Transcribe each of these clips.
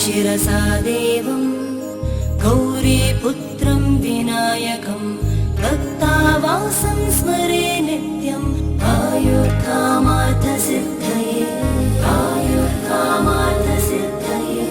शिरसा देवं गौरीपुत्रं विनायकं भक्तावासं स्मरे नित्यम् आयुर्कामार्थसिद्धये आयुर्कामार्थसिद्धये।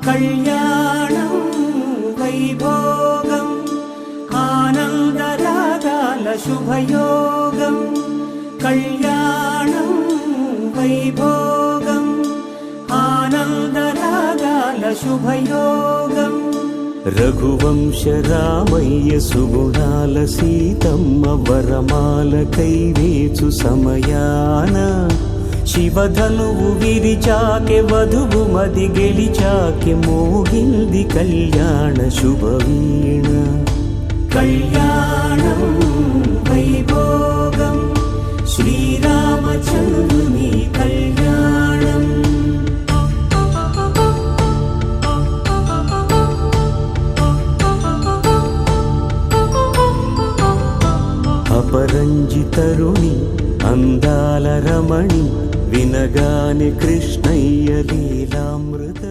कल्याणं वैभोगम् आनन्दरागाल शुभयोगं कल्याणं वैभोगम् आनन्दरागाल शुभयोगम् रघुवंश रामय्य सुगुणाल सीतम्म वरमाल कैवेचु समयान శివధనువు విరిచాకె వధువు మది గెలిచాకె మోగింది కళ్యాణ శుభవీణ కళ్యాణం వైభోగం శ్రీరామచంద్రుని కళ్యాణం అపరంజి తరుణి అందాల రమణి వినగానే కృష్ణయ్య లీలామృత